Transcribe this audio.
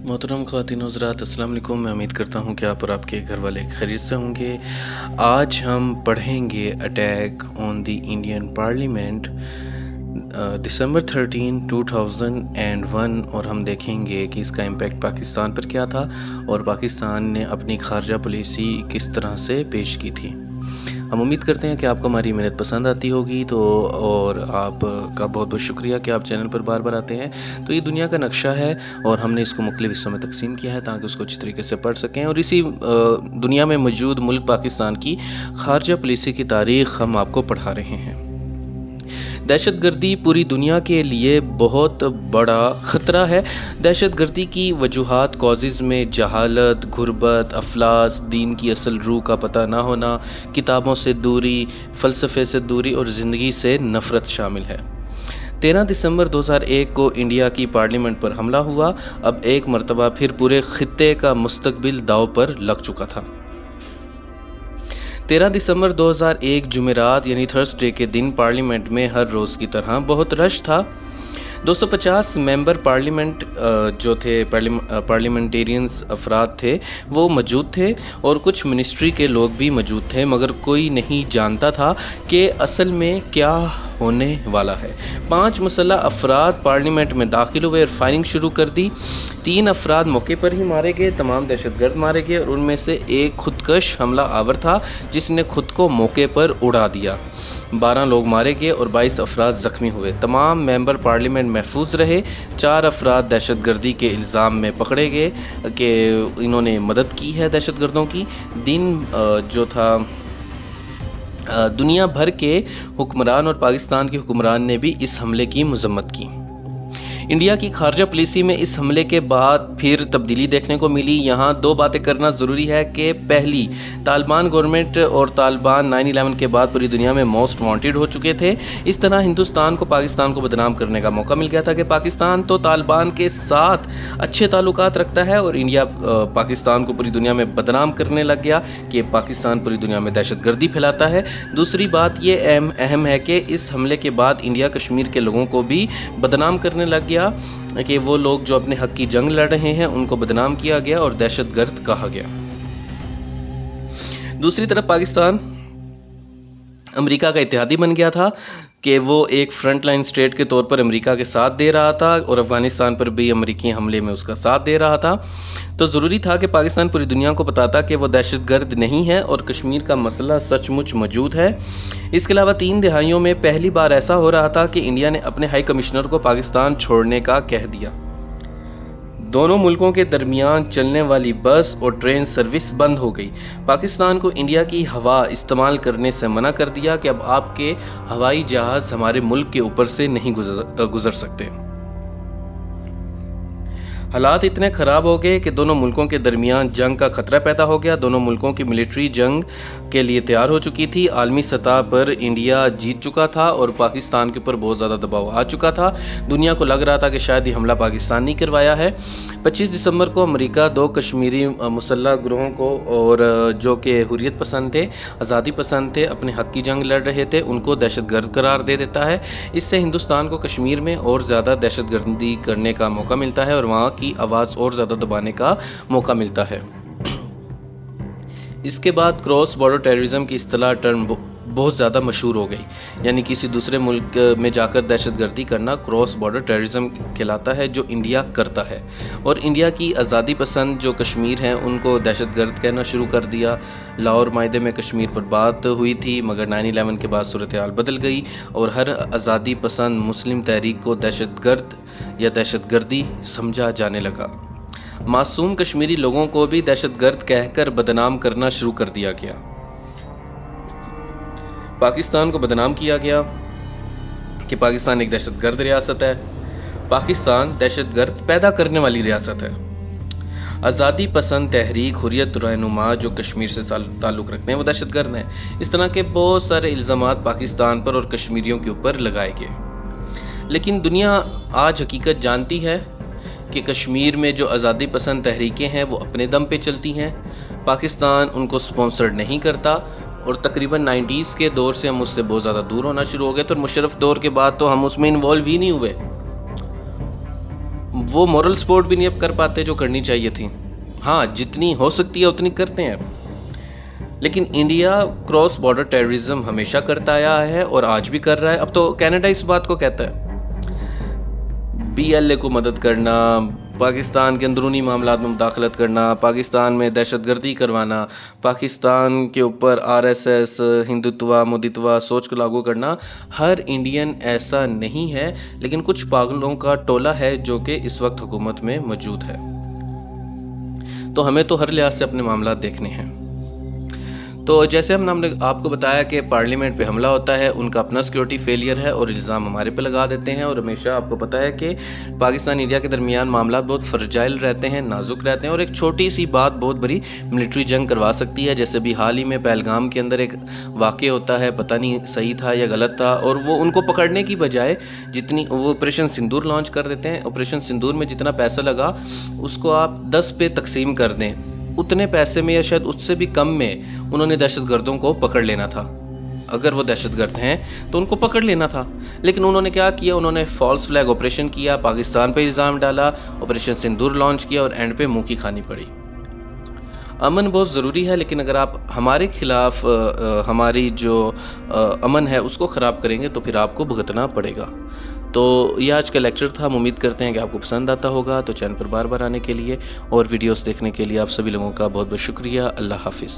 मोहतरम ख़वातीन हज़रात, अस्सलाम वालेकुम। मैं उम्मीद करता हूँ कि आप और आपके घर वाले खैरियत से होंगे। आज हम पढ़ेंगे attack on the Indian parliament December 13, 2001 और हम देखेंगे कि इसका इम्पेक्ट पाकिस्तान पर क्या था और पाकिस्तान ने अपनी खारजा पॉलिसी किस तरह से पेश की थी। हम उम्मीद करते हैं कि आपको हमारी मेहनत पसंद आती होगी और आपका बहुत बहुत शुक्रिया कि आप चैनल पर बार बार आते हैं। तो ये दुनिया का नक्शा है और हमने इसको मुख्तलिफ हिस्सों में तकसीम किया है ताकि उसको अच्छी तरीके से पढ़ सकें और इसी दुनिया में मौजूद मुल्क पाकिस्तान की खारजा पॉलिसी की तारीख़ हम आपको पढ़ा रहे हैं। दहशतगर्दी पूरी दुनिया के लिए बहुत बड़ा ख़तरा है। दहशतगर्दी की वजूहात कॉजेज़ में जहालत, गुर्बत, अफलास, दीन की असल रूह का पता ना होना, किताबों से दूरी, फ़लसफ़े से दूरी और ज़िंदगी से नफ़रत शामिल है। 13 दिसंबर 2001 को इंडिया की पार्लियामेंट पर हमला हुआ। अब एक मरतबा फिर पूरे खित्ते का मुस्तकबिल दाव पर लग चुका था। 13 दिसंबर 2001 जुमेरात यानी थर्सडे के दिन पार्लियामेंट में हर रोज़ की तरह बहुत रश था। 250 मेंबर पार्लियामेंट जो थे पार्लियामेंटेरियंस अफराद थे वो मौजूद थे और कुछ मिनिस्ट्री के लोग भी मौजूद थे, मगर कोई नहीं जानता था कि असल में क्या होने वाला है। 5 मुसल्लह अफराद पार्लियामेंट में दाखिल हुए और फायरिंग शुरू कर दी। 3 अफराद मौके पर ही मारे गए, तमाम दहशतगर्द मारे गए और उनमें से एक खुदकश हमला आवर था जिसने खुद को मौके पर उड़ा दिया। 12 लोग मारे गए और 22 अफराद ज़ख्मी हुए। तमाम मेंबर पार्लियामेंट महफूज रहे। 4 अफराद दहशतगर्दी के इल्ज़ाम में पकड़े गए कि इन्होंने मदद की है दहशतगर्दों की। दिन जो था दुनिया भर के हुक्मरान और पाकिस्तान के हुक्मरान ने भी इस हमले की मज़म्मत की। इंडिया की खारजा पॉलिसी में इस हमले के बाद फिर तब्दीली देखने को मिली। यहाँ 2 बातें करना ज़रूरी है कि पहली, तालिबान गवर्नमेंट और तालिबान 9/11 के बाद पूरी दुनिया में मोस्ट वांटेड हो चुके थे। इस तरह हिंदुस्तान को पाकिस्तान को बदनाम करने का मौका मिल गया था कि पाकिस्तान तो तालिबान के साथ अच्छे ताल्लुकात रखता है और इंडिया पाकिस्तान को पूरी दुनिया में बदनाम करने लग गया कि पाकिस्तान पूरी दुनिया में दहशतगर्दी फैलाता है। दूसरी बात ये अहम है कि इस हमले के बाद इंडिया कश्मीर के लोगों को भी बदनाम करने लग गया कि वो लोग जो अपने हक की जंग लड़ रहे हैं उनको बदनाम किया गया और दहशतगर्द कहा गया। दूसरी तरफ पाकिस्तान अमेरिका का इत्तेहादी बन गया था कि वो एक फ्रंट लाइन स्टेट के तौर पर अमेरिका के साथ दे रहा था और अफ़गानिस्तान पर भी अमेरिकी हमले में उसका साथ दे रहा था। तो ज़रूरी था कि पाकिस्तान पूरी दुनिया को बताता कि वो दहशतगर्द नहीं है और कश्मीर का मसला सचमुच मौजूद है। इसके अलावा 3 दहाइयों में पहली बार ऐसा हो रहा था कि इंडिया ने अपने हाई कमिश्नर को पाकिस्तान छोड़ने का कह दिया। दोनों मुल्कों के दरमियान चलने वाली बस और ट्रेन सर्विस बंद हो गई। पाकिस्तान को इंडिया की हवा इस्तेमाल करने से मना कर दिया कि अब आपके हवाई जहाज़ हमारे मुल्क के ऊपर से नहीं गुजर सकते। हालात इतने ख़राब हो गए कि दोनों मुल्कों के दरमियान जंग का ख़तरा पैदा हो गया। दोनों मुल्कों की मिलिट्री जंग के लिए तैयार हो चुकी थी। आलमी सतह पर इंडिया जीत चुका था और पाकिस्तान के ऊपर बहुत ज़्यादा दबाव आ चुका था। दुनिया को लग रहा था कि शायद ये हमला पाकिस्तान ने करवाया है। 25 दिसंबर को अमेरिका 2 कश्मीरी मुसल्लह ग्रोहों को और जो कि हुर्रियत पसंद थे, आज़ादी पसंद थे, अपने हक़ की जंग लड़ रहे थे, उनको दहशतगर्द करार दे देता है। इससे हिंदुस्तान को कश्मीर में और ज़्यादा दहशतगर्दी करने का मौका मिलता है और वहाँ की आवाज़ और ज़्यादा दबाने का मौका मिलता है। इसके बाद क्रॉस बॉर्डर टेररिज्म की इस्तिलाह टर्म बहुत ज़्यादा मशहूर हो गई, यानी किसी दूसरे मुल्क में जाकर दहशतगर्दी करना क्रॉस बॉर्डर टेररिज्म कहलाता है, जो इंडिया करता है। और इंडिया की आज़ादी पसंद जो कश्मीर हैं उनको दहशतगर्द कहना शुरू कर दिया। लाहौर मायदे में कश्मीर पर बात हुई थी, मगर 9/11 के बाद सूरत हाल बदल गई और हर आज़ादी पसंद मुस्लिम तहरीक को दहशतगर्द या दहशतगर्दी समझा जाने लगा। मासूम कश्मीरी लोगों को भी दहशतगर्द कहकर बदनाम करना शुरू कर दिया गया। पाकिस्तान को बदनाम किया गया कि पाकिस्तान एक दहशतगर्द रियासत है। पाकिस्तान दहशतगर्द पैदा करने वाली रियासत है। आज़ादी पसंद तहरीक, हुर्रियत रहनुमा जो कश्मीर से ताल्लुक़ रखते हैं वो दहशतगर्द हैं। इस तरह के बहुत सारे इल्ज़ामात पाकिस्तान पर और कश्मीरियों के ऊपर लगाए गए। लेकिन दुनिया आज हकीकत जानती है कि कश्मीर में जो आज़ादी पसंद तहरीकें हैं वो अपने दम पे चलती हैं। पाकिस्तान उनको स्पॉन्सर नहीं करता और तकरीबन 90s के दौर से हम उससे बहुत ज़्यादा दूर होना शुरू हो गए। तो मुशर्रफ दौर के बाद तो हम उसमें इन्वॉल्व ही नहीं हुए। वो मॉरल सपोर्ट भी नहीं अब कर पाते जो करनी चाहिए थी। हाँ, जितनी हो सकती है उतनी करते हैं, लेकिन इंडिया क्रॉस बॉर्डर टेररिज्म हमेशा करता आया है और आज भी कर रहा है। अब तो कनाडा इस बात को कहता है। BLA को मदद करना, पाकिस्तान के अंदरूनी मामलात में मुदाखलत करना, पाकिस्तान में दहशतगर्दी करवाना, पाकिस्तान के ऊपर RSS हिंदुत्व मोदित्व सोच को लागू करना, हर इंडियन ऐसा नहीं है, लेकिन कुछ पागलों का टोला है जो कि इस वक्त हुकूमत में मौजूद है। तो हमें तो हर लिहाज से अपने मामलात देखने हैं। तो जैसे हमने आपको बताया कि पार्लियामेंट पे हमला होता है, उनका अपना सिक्योरिटी फेलियर है और इल्ज़ाम हमारे पे लगा देते हैं। और हमेशा आपको पता है कि पाकिस्तान इंडिया के दरमियान मामला बहुत फ्रजाइल रहते हैं, नाजुक रहते हैं, और एक छोटी सी बात बहुत बड़ी मिलिट्री जंग करवा सकती है। जैसे भी हाल ही में पहलगाम के अंदर एक वाक़या होता है, पता नहीं सही था या गलत था, और वो उनको पकड़ने की बजाय जितनी वो ऑपरेशन सिंदूर लॉन्च कर देते हैं, ऑपरेशन सिंदूर में जितना पैसा लगा उसको आप 10 पे तकसीम कर दें, उतने पैसे में या शायद उससे भी कम में उन्होंने दहशतगर्दों को पकड़ लेना था। अगर वो दहशतगर्द हैं तो उनको पकड़ लेना था, लेकिन उन्होंने क्या किया, उन्होंने फॉल्स फ्लैग ऑपरेशन किया, पाकिस्तान पे इल्ज़ाम डाला, ऑपरेशन सिंदूर लॉन्च किया और एंड पे मुंह की खानी पड़ी। अमन बहुत ज़रूरी है, लेकिन अगर आप हमारे खिलाफ हमारी जो अमन है उसको ख़राब करेंगे तो फिर आपको भुगतना पड़ेगा। तो ये आज का लेक्चर था। हम उम्मीद करते हैं कि आपको पसंद आता होगा। तो चैनल पर बार बार आने के लिए और वीडियोस देखने के लिए आप सभी लोगों का बहुत बहुत शुक्रिया। अल्लाह हाफिज़।